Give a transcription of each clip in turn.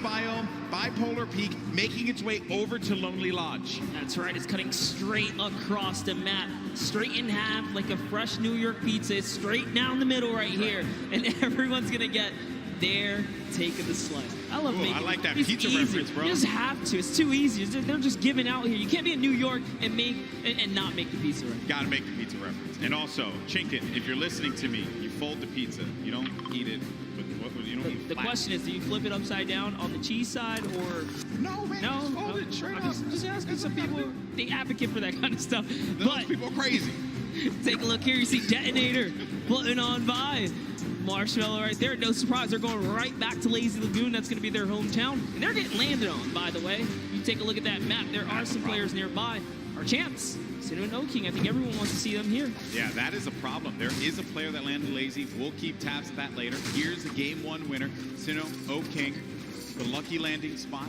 biome, bipolar peak, making its way over to Lonely Lodge. That's right, it's cutting straight across the map, straight in half like a fresh New York pizza. It's straight down the middle right here, and everyone's gonna get their take of the slice. I love making. I like that it's pizza easy. reference, bro. You just have to. It's too easy. They're just giving out here. You can't be in New York and not make the pizza reference. Gotta make the pizza reference. And also, Chinkin, if you're listening to me, you fold the pizza. You don't eat it. You don't eat the question is, do you flip it upside down on the cheese side or? No, man. No, Just fold it straight up. Just asking. Some people they advocate for that kind of stuff. Those people are crazy. Take a look here. You see Detonator floating on by. Marshmallow right there. No surprise. They're going right back to Lazy Lagoon. That's going to be their hometown. And they're getting landed on, by the way. You take a look at that map. There are some players nearby. Our champs, Sinnoh and O-King. I think everyone wants to see them here. Yeah, that is a problem. There is a player that landed Lazy. We'll keep tabs of that later. Here's the game one winner. Sinnoh, O-King, the lucky landing spot.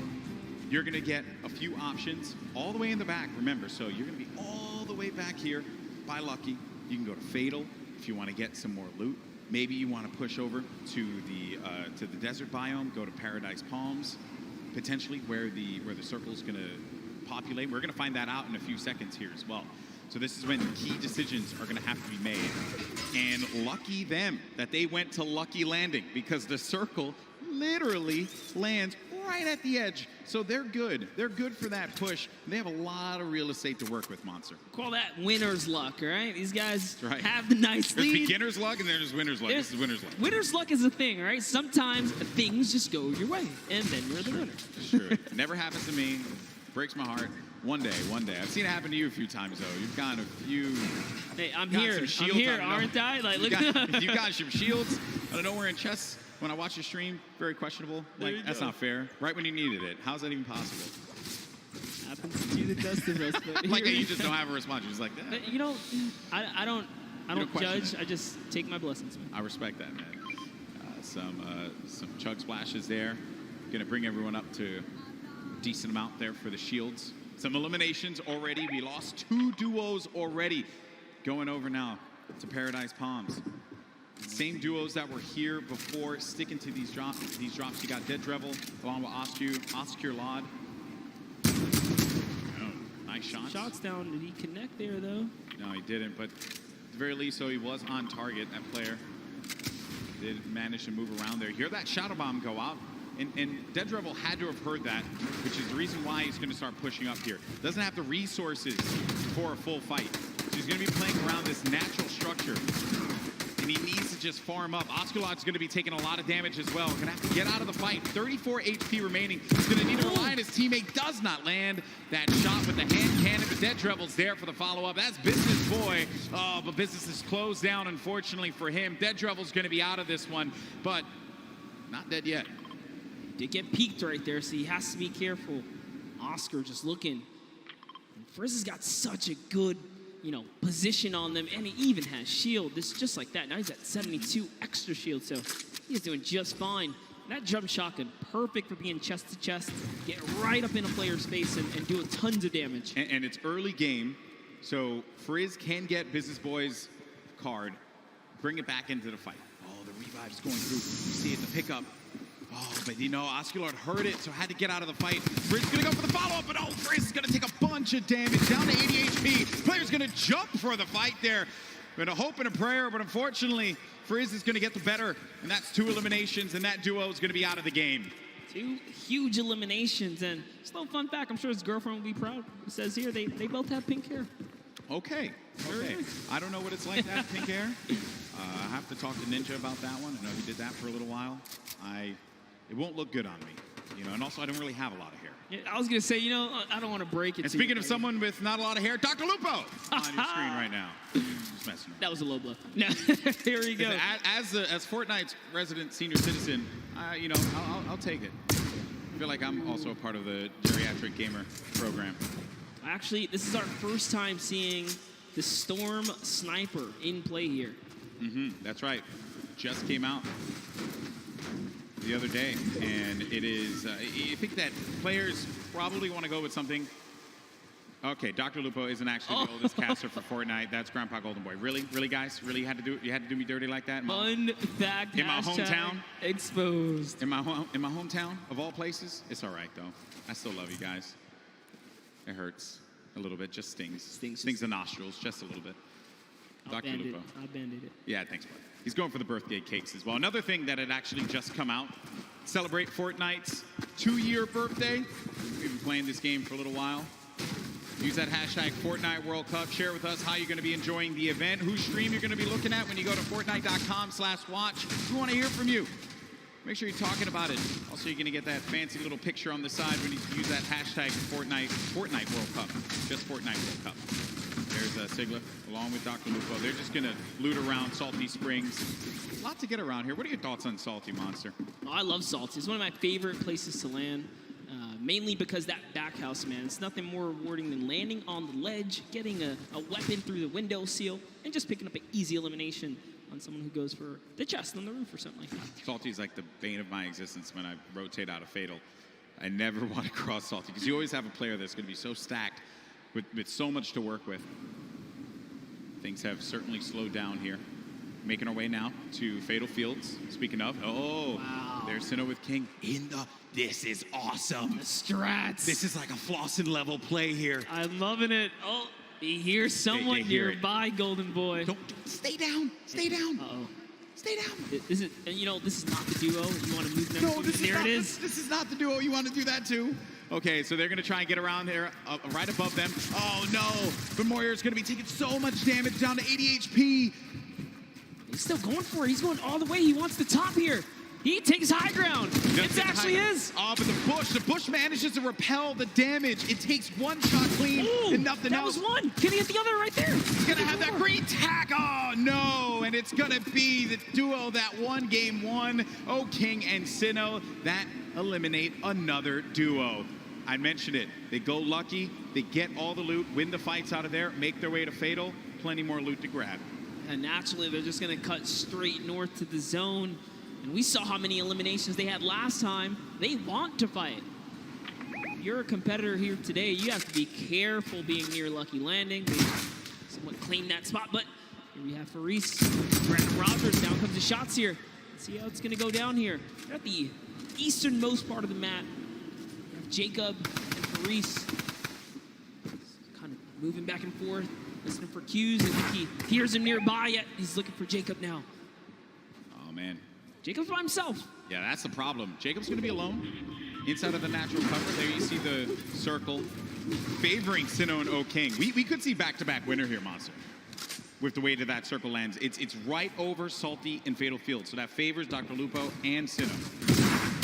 You're going to get a few options all the way in the back, remember. So you're going to be all the way back here by Lucky. You can go to Fatal if you want to get some more loot. Maybe you want to push over to the desert biome, go to Paradise Palms, potentially where the circle is going to populate. We're going to find that out in a few seconds here as well. So this is when key decisions are going to have to be made. And lucky them that they went to Lucky Landing, because the circle literally lands right at the edge. So they're good. They're good for that push. They have a lot of real estate to work with, Monster. Call that winner's luck, all right? These guys right. have the nice There's lead. beginner's luck and there's winner's luck. This is winner's luck. Winner's luck is a thing, all right? Sometimes things just go your way, and then you're the winner. Sure. Never happens to me. Breaks my heart. One day. I've seen it happen to you a few times, though. You've gotten a few... Hey, I'm here, aren't I? Like, look at you got some shields. I don't know, we're in chess. When I watch your stream, very questionable. Like, that's not fair. Right when you needed it. How's that even possible? Happens to the best of us. But like, you just don't have a response. You're just like that. You know, I don't judge. I just take my blessings, man. I respect that, man. Some chug splashes there. Gonna bring everyone up to a decent amount there for the shields. Some eliminations already. We lost 2 duos already. Going over now to Paradise Palms. Same duos that were here before, sticking to these drops. You got Dead Drevel along with Oscar Lod. Oh, nice shots. Shots down. Did he connect there, though? No, he didn't, but at the very least, so he was on target, that player. Did manage to move around there. Hear that Shadow Bomb go out. And Dead Drevel had to have heard that, which is the reason why he's going to start pushing up here. Doesn't have the resources for a full fight. So he's going to be playing around this natural structure. And he needs to just farm up. Osculot's going to be taking a lot of damage as well. Going to have to get out of the fight. 34 HP remaining. He's going to need to rely on his teammate. Does not land that shot with the hand cannon. But Dead Drevel's there for the follow-up. That's Business Boy. Oh, but business is closed down, unfortunately, for him. Dead Drevel's going to be out of this one, but not dead yet. Did get peeked right there, so he has to be careful. Oscar just looking. And Frizz has got such a good, position on them, and he even has shield. This just like that. Now he's at 72 extra shield, so he's doing just fine. That jump shotgun, perfect for being chest to chest, get right up in a player's face and do tons of damage. And it's early game, so Frizz can get Business Boy's card, bring it back into the fight. Oh, the revive's going through. You see it, the pickup. Oh, but Osculot heard it, so had to get out of the fight. Frizz gonna go for the follow-up, but Frizz is gonna take a bunch of damage, down to 80 HP. Player's gonna jump for the fight there. With a hope and a prayer, but unfortunately, Frizz is gonna get the better, and that's 2 eliminations, and that duo is gonna be out of the game. 2 huge eliminations, and just a little fun fact, I'm sure his girlfriend will be proud. It says here, they both have pink hair. Okay. I don't know what it's like to have pink hair. I have to talk to Ninja about that one. I know he did that for a little while. It won't look good on me, and also I don't really have a lot of hair. Yeah, I was gonna say, I don't want to break it. And speaking of someone with not a lot of hair, Dr. Lupo on your screen right now. Just messing around. That was a low blow. No, here we go. As Fortnite's resident senior citizen, I'll take it. I feel like I'm also a part of the geriatric gamer program. Actually, this is our first time seeing the Storm Sniper in play here. That's right. Just came out the other day, and it is, I think that players probably want to go with something Okay, Dr. Lupo isn't actually the oldest caster for Fortnite. That's Grandpa Golden Boy. Really, really, guys, really you had to do me dirty like that. Fun fact. In my hometown. Exposed. In my hometown of all places. It's all right though. I still love you guys. It hurts a little bit. Just stings. Stings the nostrils just a little bit. Dr. Lupo. I'll bandage it. Yeah, thanks, bud. He's going for the birthday cakes as well. Another thing that had actually just come out. Celebrate Fortnite's 2-year birthday. We've been playing this game for a little while. Use that hashtag Fortnite World Cup. Share with us how you're going to be enjoying the event, whose stream you're going to be looking at when you go to Fortnite.com/watch. We want to hear from you. Make sure you're talking about it. Also, you're going to get that fancy little picture on the side when you use that hashtag Fortnite World Cup. Just Fortnite World Cup. There's Sigla, along with Dr. Lupo. They're just going to loot around Salty Springs. A lot to get around here. What are your thoughts on Salty, Monster? Oh, I love Salty. It's one of my favorite places to land. Mainly because that back house, man, it's nothing more rewarding than landing on the ledge, getting a weapon through the window seal, and just picking up an easy elimination on someone who goes for the chest on the roof or something like that. Salty is like the bane of my existence when I rotate out of Fatal. I never want to cross Salty because you always have a player that's going to be so stacked with so much to work with. Things have certainly slowed down here. Making our way now to Fatal Fields. Speaking of, Wow. There's Sinnoh with King in the. This is awesome. The strats. This is like a Flossin level play here. I'm loving it. Oh, he hears someone They hear nearby, Golden Boy. Don't stay down. Stay down. Uh-oh. Stay down. This is, this is not the duo. You want to move next to? There it is. This is not the duo. You want to do that too? Okay, so they're going to try and get around there, right above them. Oh, no. But Moyer's going to be taking so much damage, down to 80 HP. He's still going for it. He's going all the way. He wants the top here. He takes high ground. It actually is. Oh, but the bush manages to repel the damage. It takes one shot clean and nothing else. That was one. Can he hit the other right there? He's going to have that green tack. Oh, no. And it's going to be the duo that won game one. Oh, King and Sinnoh. That eliminate another duo. I mentioned it. They go lucky. They get all the loot, win the fights out of there, make their way to Fatal. Plenty more loot to grab. And naturally, they're just going to cut straight north to the zone. And we saw how many eliminations they had last time. They want to fight. If you're a competitor here today, you have to be careful being near Lucky Landing. They somewhat claim that spot, but here we have Faris. Brandon Rogers, down comes the shots here. Let's see how it's going to go down here. They're at the easternmost part of the map. We have Jacob and Faris kind of moving back and forth, listening for cues. I think he hears him nearby, yet he's looking for Jacob now. Oh, man. Jacob's by himself. Yeah, that's the problem. Jacob's going to be alone inside of the natural cover. There you see the circle favoring Sinnoh and O King. We could see back-to-back winner here, Monster, with the way that circle lands. It's right over Salty and Fatal Field, so that favors Dr. Lupo and Sinnoh.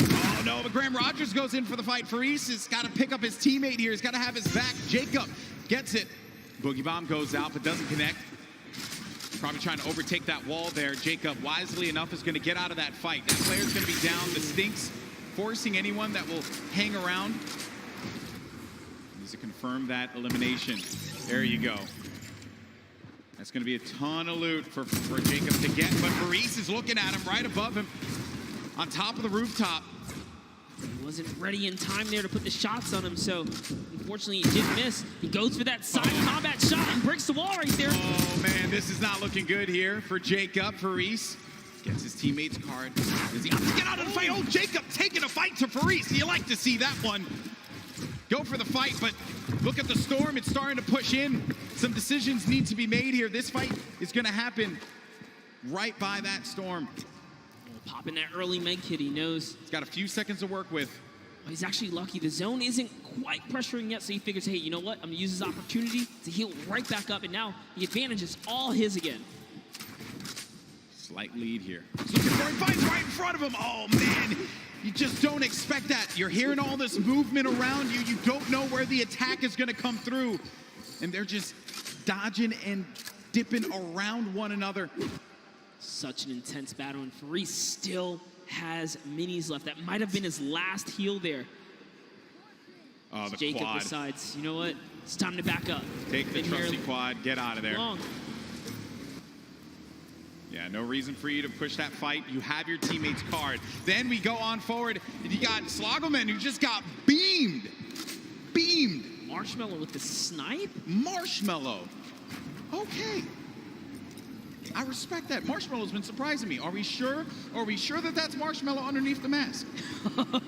Oh, no, but Graham Rogers goes in for the fight. Faris has got to pick up his teammate here. He's got to have his back. Jacob gets it. Boogie Bomb goes out, but doesn't connect. Probably trying to overtake that wall there. Jacob, wisely enough, is going to get out of that fight. That player's going to be down. The Stinks forcing anyone that will hang around. Needs to confirm that elimination. There you go. That's going to be a ton of loot for Jacob to get, but Faris is looking at him right above him on top of the rooftop. He wasn't ready in time there to put the shots on him, so unfortunately he did miss. He goes for that side combat shot and breaks the wall right there. Oh, man, this is not looking good here for Jacob. Faris gets his teammate's card. Does he have to get out of the fight? Oh, Jacob taking a fight to Faris. You like to see that one. Go for the fight, but look at the storm. It's starting to push in. Some decisions need to be made here. This fight is going to happen right by that storm. Popping that early med kit, he knows. He's got a few seconds to work with. Well, he's actually lucky. The zone isn't quite pressuring yet, so he figures, hey, you know what? I'm going to use this opportunity to heal right back up, and now the advantage is all his again. Slight lead here. He's looking for him, finds right in front of him. Oh, man. You just don't expect that. You're hearing all this movement around you. You don't know where the attack is going to come through. And they're just dodging and dipping around one another. Such an intense battle, and Faris still has minis left. That might have been his last heal there. Oh, the Jacob quad. decides, you know what? It's time to back up. Take the trusty quad, get out of there. Long. Yeah, no reason for you to push that fight. You have your teammate's card. Then we go on forward, and you got Slogoman, who just got beamed. Beamed. Marshmallow with the snipe? Marshmallow. Okay. I respect that. Marshmallow's been surprising me. Are we sure? Are we sure that that's Marshmallow underneath the mask?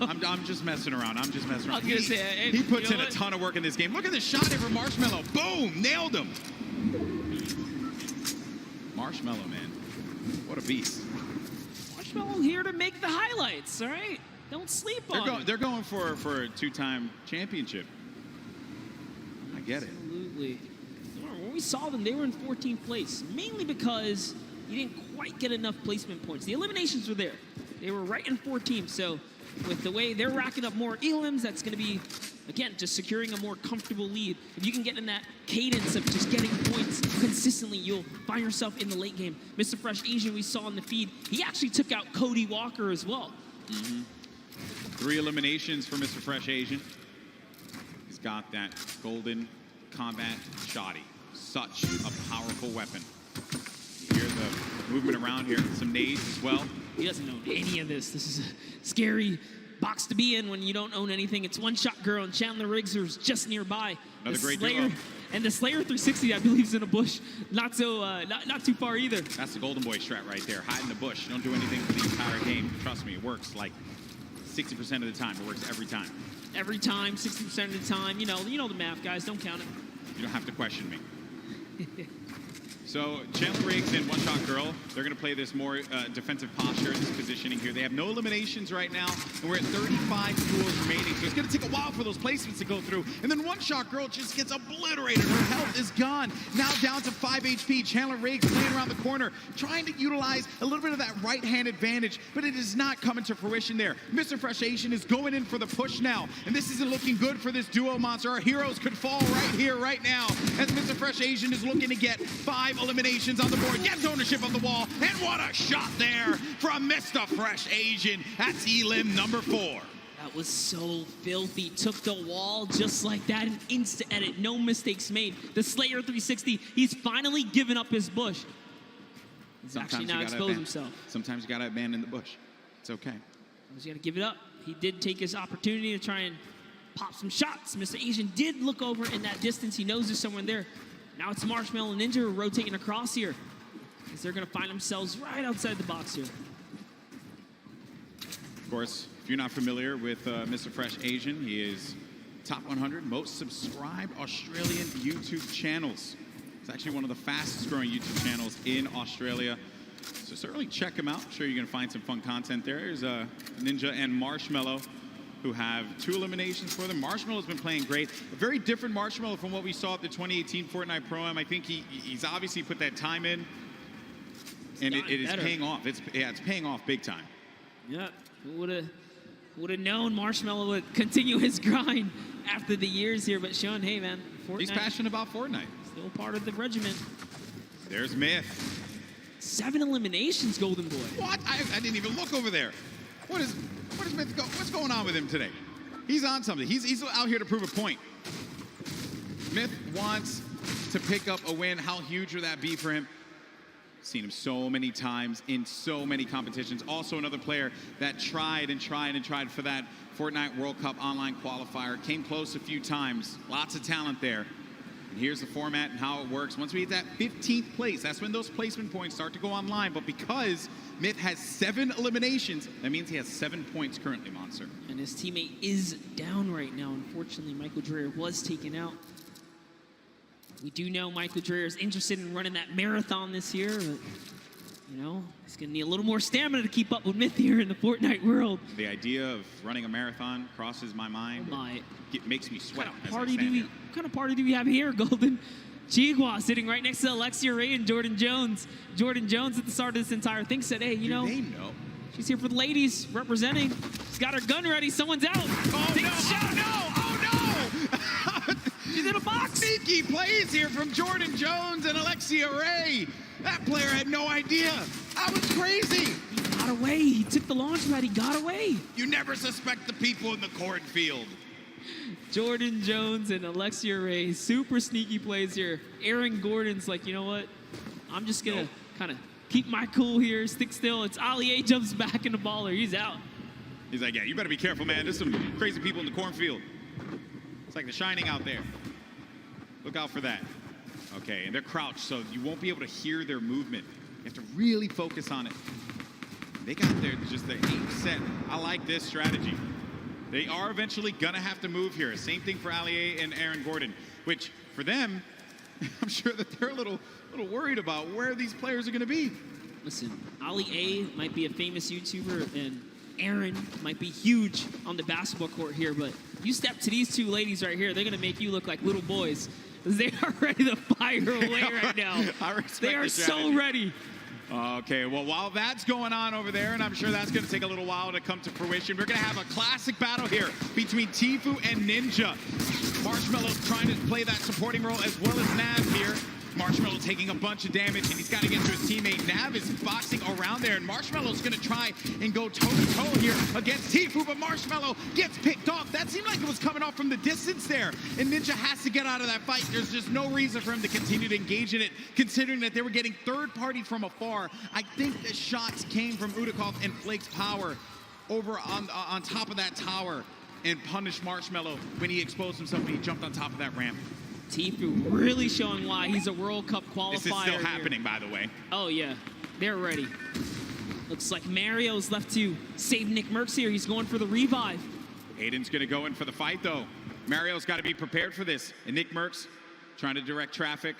I'm just messing around. I'm just messing around. I was gonna say, He puts in a ton of work in this game. Look at this shot here for Marshmallow. Boom! Nailed him. Marshmallow, man. What a beast. Marshmallow here to make the highlights, all right? Don't sleep on it. They're going for a two-time championship. I get it. Absolutely. When we saw them, they were in 14th place, mainly because you didn't quite get enough placement points. The eliminations were there. They were right in 14th, so with the way they're racking up more elims, that's going to be, again, just securing a more comfortable lead. If you can get in that cadence of just getting points consistently, you'll find yourself in the late game. Mr. Fresh Asian, we saw in the feed, he actually took out Cody Walker as well. 3 eliminations for Mr. Fresh Asian. He's got that golden combat shoddy. Such a powerful weapon. You hear the movement around here. Some nades as well. He doesn't own any of this. This is a scary box to be in when you don't own anything. It's One Shot Girl and Chandler Riggs, who's just nearby. Another great Slayer, duo. and the Slayer 360, I believe, is in a bush. Not too far either. That's the Golden Boy strat right there. Hide in the bush. Don't do anything for the entire game. Trust me, it works like 60% of the time. It works every time. Every time, 60% of the time. You know the math, guys. Don't count it. You don't have to question me. So Chandler Riggs and One Shot Girl, they're going to play this more defensive posture, this positioning here. They have no eliminations right now, and we're at 35 duels remaining. So it's going to take a while for those placements to go through. And then One Shot Girl just gets obliterated. Her health is gone. Now down to 5 HP. Chandler Riggs playing around the corner, trying to utilize a little bit of that right-hand advantage, but it is not coming to fruition there. Mr. Fresh Asian is going in for the push now, and this isn't looking good for this duo monster. Our heroes could fall right here, right now, as Mr. Fresh Asian is looking to get 5 eliminations on the board, gets ownership of the wall, and what a shot there from Mr. Fresh Asian. That's elim number 4. That was so filthy. Took the wall just like that, an instant edit, no mistakes made. The Slayer 360, he's finally given up his bush. He's actually now exposed himself. Sometimes you gotta abandon the bush. It's okay. He's gotta give it up. He did take his opportunity to try and pop some shots. Mr. Asian did look over in that distance. He knows there's someone there. Now it's Marshmallow and Ninja rotating across here, because they're going to find themselves right outside the box here. Of course, if you're not familiar with Mr. Fresh Asian, he is top 100 most subscribed Australian YouTube channels. It's actually one of the fastest growing YouTube channels in Australia. So certainly check him out. I'm sure you're going to find some fun content there. There's Ninja and Marshmallow, who have 2 eliminations for them. Marshmallow's been playing great. A very different Marshmallow from what we saw at the 2018 Fortnite Pro-Am. I think he's obviously put that time in, and it is paying off. It's paying off big time. Yeah, who would have known Marshmallow would continue his grind after the years here, but Sean, hey man, Fortnite, he's passionate about Fortnite. Still part of the regiment. There's Myth. 7 eliminations, Golden Boy. What? I didn't even look over there. What is Myth what's going on with him today? He's on something. He's out here to prove a point. Myth wants to pick up a win. How huge would that be for him? Seen him so many times in so many competitions. Also another player that tried for that Fortnite World Cup online qualifier. Came close a few times. Lots of talent there. And here's the format and how it works. Once we hit that 15th place, that's when those placement points start to go online. But because Myth has 7 eliminations, that means he has 7 points currently, Monster. And his teammate is down right now. Unfortunately, Michael Dreyer was taken out. We do know Michael Dreyer is interested in running that marathon this year, but, you know, he's going to need a little more stamina to keep up with Myth here in the Fortnite world. The idea of running a marathon crosses my mind. Oh my. It makes me sweat. What kind of party do we have here, Golden? Chigua sitting right next to Alexia Ray and Jordan Jones. Jordan Jones at the start of this entire thing said, hey, you know, they know. She's here for the ladies, representing. She's got her gun ready. Someone's out. Oh, Take no. a shot. Oh, no. She's in a box. Sneaky plays here from Jordan Jones and Alexia Ray. That player had no idea. That was crazy. He got away. He took the launch pad. He got away. You never suspect the people in the cornfield. Jordan Jones and Alexia Ray, super sneaky plays here. Aaron Gordon's like, you know what? I'm just going to kind of keep my cool here, stick still. It's Ali A jumps back in the baller. He's out. He's like, yeah, you better be careful, man. There's some crazy people in the cornfield. It's like The Shining out there. Look out for that. Okay, and they're crouched, so you won't be able to hear their movement. You have to really focus on it. They got their aim set. I like this strategy. They are eventually gonna have to move here. Same thing for Allier and Aaron Gordon, which for them, I'm sure that they're a little worried about where these players are gonna be. Listen, Ali A might be a famous YouTuber, and Aaron might be huge on the basketball court here, but you step to these two ladies right here, they're gonna make you look like little boys. They are ready to fire away right now. They are so ready. Okay, well, while that's going on over there, and I'm sure that's going to take a little while to come to fruition, we're going to have a classic battle here between Tfue and Ninja. Marshmallow's trying to play that supporting role as well as Nav here. Marshmallow taking a bunch of damage, and he's got to get to his teammate. Nav is boxing around there, and Marshmallow's going to try and go toe-to-toe here against Tfue, but Marshmallow gets picked off. That seemed like it was coming off from the distance there, and Ninja has to get out of that fight. There's just no reason for him to continue to engage in it, considering that they were getting third-party from afar. I think the shots came from Udakov and Flake's power over on top of that tower and punished Marshmallow when he exposed himself and he jumped on top of that ramp. Tfue really showing why he's a World Cup qualifier. This is still happening, by the way. Oh, yeah. They're ready. Looks like Mario's left to save Nick Merckx here. He's going for the revive. Aiden's going to go in for the fight, though. Mario's got to be prepared for this. And Nick Merckx trying to direct traffic.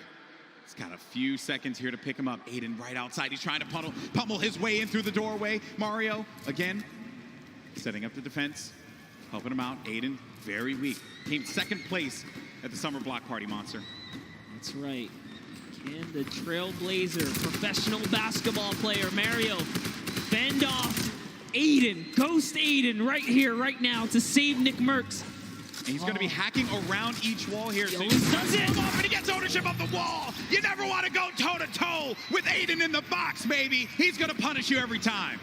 He's got a few seconds here to pick him up. Aiden right outside. He's trying to pummel his way in through the doorway. Mario, again, setting up the defense, helping him out. Aiden, very weak. Came second place at the Summer Block Party, Monster. That's right. Can the Trailblazer, professional basketball player, Mario, fend off Aiden, ghost Aiden right here, right now to save Nick Merckx. And he's going to be hacking around each wall here. So he does it. Him off and he gets ownership of the wall. You never want to go toe-to-toe with Aiden in the box, baby. He's going to punish you every time.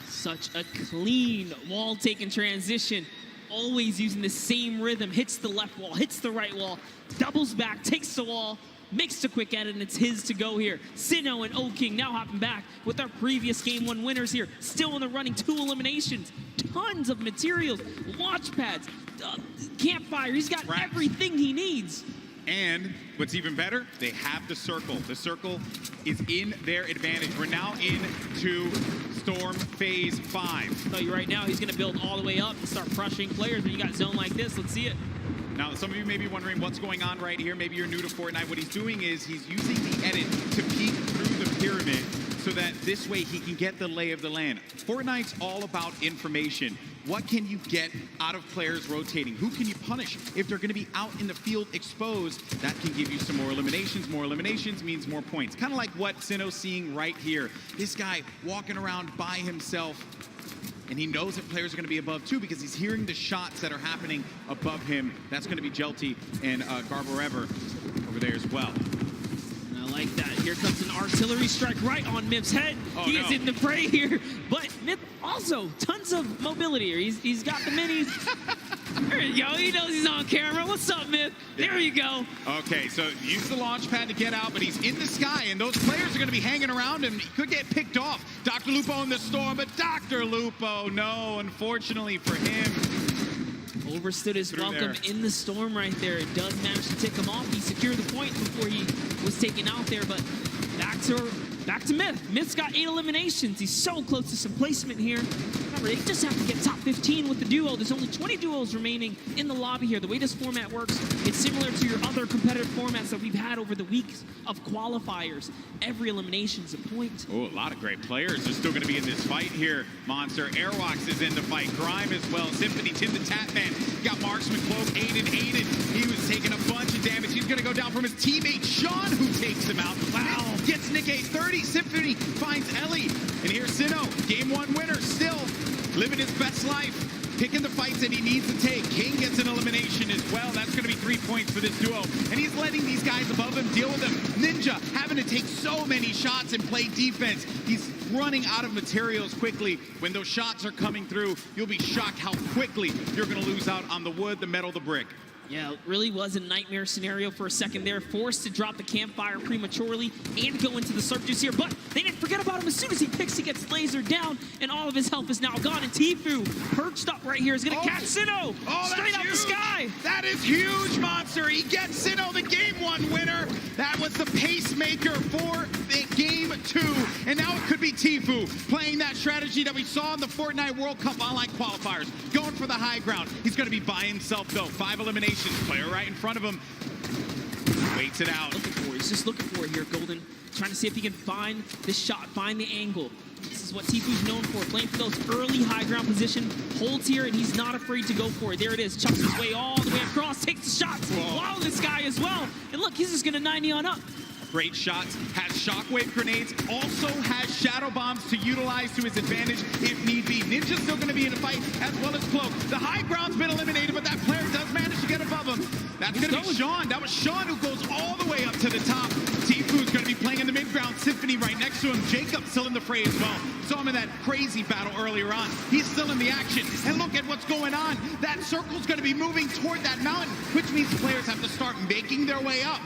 Such a clean wall-taking transition. Always using the same rhythm. Hits the left wall, hits the right wall, doubles back, takes the wall, makes the quick edit, and it's his to go here. Sinnoh and O-King now hopping back with our previous Game 1 winners here. Still in the running, 2 eliminations. Tons of materials, launch pads, campfire. He's got everything he needs. And what's even better, they have the circle. The circle is in their advantage. We're now into Storm Phase 5. I'll tell you right now, he's going to build all the way up and start crushing players. When you got zone like this, let's see it. Now, some of you may be wondering what's going on right here. Maybe you're new to Fortnite. What he's doing is he's using the edit to peek through the pyramid so that this way he can get the lay of the land. Fortnite's all about information. What can you get out of players rotating? Who can you punish if they're going to be out in the field exposed? That can give you some more eliminations. More eliminations means more points. Kind of like what Sinnoh's seeing right here. This guy walking around by himself, and he knows that players are going to be above too because he's hearing the shots that are happening above him. That's going to be Jelty and Garborever over there as well. I like that. Here comes an artillery strike right on Mip's head. He is in the fray here. But Mip also, tons of mobility here. He's got the minis. There you go. He knows he's on camera. What's up, Mip? There you go. Okay, so use the launch pad to get out, but he's in the sky, and those players are going to be hanging around him. He could get picked off. Dr. Lupo in the storm, but Dr. Lupo, no, unfortunately for him. Overstood his welcome in the storm right there. It does manage to tick him off. He secured the point before he was taken out there, but back to Myth. Myth's got 8 eliminations. He's so close to some placement here. Remember, they just have to get top 15 with the duo. There's only 20 duos remaining in the lobby here. The way this format works, it's similar to your other competitive formats that we've had over the weeks of qualifiers. Every elimination's a point. Oh, a lot of great players are still going to be in this fight here. Monster Airwalks is in the fight. Grime as well. Symphony, Tim the Tatman. Got Marksman, Cloak, Aiden. He was taking a bunch of damage. He's going to go down from his teammate, Sean, who takes him out. Wow. Gets Nick a 30. Symphony finds Ellie. And here's Sinnoh, Game 1 winner, still living his best life. Picking the fights that he needs to take. King gets an elimination as well. That's going to be 3 points for this duo. And he's letting these guys above him deal with him. Ninja having to take so many shots and play defense. He's running out of materials quickly. When those shots are coming through, you'll be shocked how quickly you're going to lose out on the wood, the metal, the brick. Yeah, it really was a nightmare scenario for a second there. Forced to drop the campfire prematurely and go into the surf juice here. But they didn't forget about him. As soon as he picks, he gets lasered down, and all of his health is now gone. And Tfue, perched up right here, is going to catch Sinnoh straight out the sky. That is huge, Monster. He gets Sinnoh, the Game 1 winner. That was the pacemaker for the Game 2. And now it could be Tfue playing that strategy that we saw in the Fortnite World Cup online qualifiers. Going for the high ground. He's going to be by himself, though. 5 eliminations. Player right in front of him. Waits it out. He's just looking for it here, Golden. Trying to see if he can find the shot, find the angle. This is what Tfue's known for, playing for those early high ground position. Holds here, and he's not afraid to go for it. There it is. Chucks his way all the way across, takes the shots. Wow, this guy as well. And look, he's just going to 90 on up. Great shots, has shockwave grenades, also has shadow bombs to utilize to his advantage if need be. Ninja's still going to be in a fight, as well as Cloak. The high ground's been eliminated, but that player does manage to get above him. That's going to be Sean. That was Sean who goes all the way up to the top. Tfue's going to be playing in the mid-ground. Symphony right next to him. Jacob still in the fray as well. Saw him in that crazy battle earlier on. He's still in the action. And look at what's going on. That circle's going to be moving toward that mountain, which means players have to start making their way up.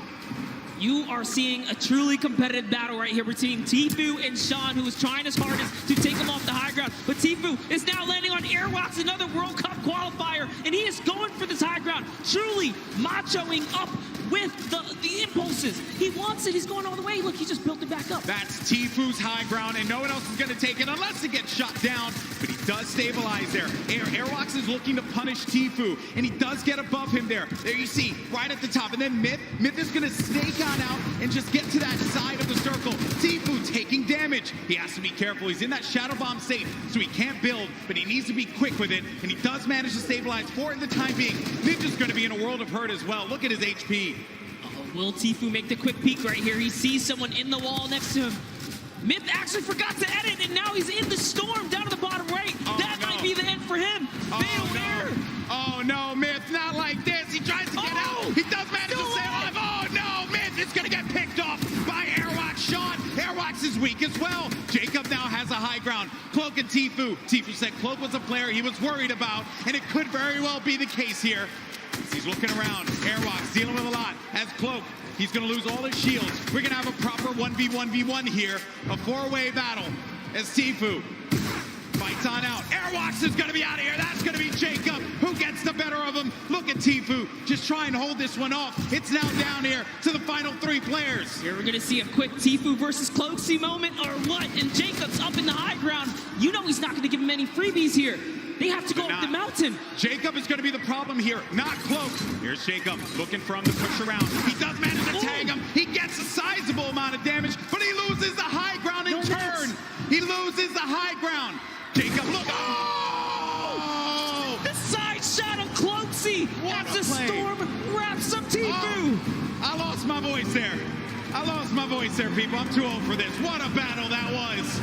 You are seeing a truly competitive battle right here between Tfue and Sean, who is trying his hardest to take him off the high ground. But Tfue is now landing on Airwalks, another World Cup qualifier, and he is going for this high ground, truly machoing up with the impulses. He wants it. He's going all the way. Look, he just built it back up. That's Tfue's high ground, and no one else is going to take it unless it gets shot down. But he does stabilize there. Airwalks is looking to punish Tfue, and he does get above him there. There you see, right at the top. And then Myth is going to snake on out and just get to that side of the circle. Tfue taking damage. He has to be careful. He's in that shadow bomb safe, so he can't build, but he needs to be quick with it, and he does manage to stabilize for the time being. Ninja's going to be in a world of hurt as well. Look at his HP. Will Tfue make the quick peek right here? He sees someone in the wall next to him. Myth actually forgot to edit, and now he's in the storm down to the bottom right. That might be the end for him. Oh no, Myth, not like this. He tries to get out. He does manage to stay alive. Oh no, Myth is going to get picked off by Airwalks. Sean, Airwalks is weak as well. Jacob now has a high ground. Cloak and Tfue. Tfue said Cloak was a player he was worried about, and it could very well be the case here. He's looking around. Airwalks dealing with a lot. As Cloak, he's going to lose all his shields. We're going to have a proper 1v1v1 here. A 4-way battle as Tfue fights on out. Airwalks is going to be out of here. That's going to be Jacob. Who gets the better of him? Look at Tfue just try and hold this one off. It's now down here to the final 3 players. Here we're going to see a quick Tfue versus Cloaksy moment or what? And Jacob's up in the high ground. You know he's not going to give him any freebies here. They have to go up the mountain. Jacob is going to be the problem here, not Cloak. Here's Jacob looking for him to push around. He does manage to tag him. He gets a sizable amount of damage, but he loses the high ground in turn. He loses the high ground. Jacob, look. Oh! The side shot of Cloaksy as the storm wraps up Tfue. Oh, I lost my voice there. I lost my voice there, people. I'm too old for this. What a battle that was.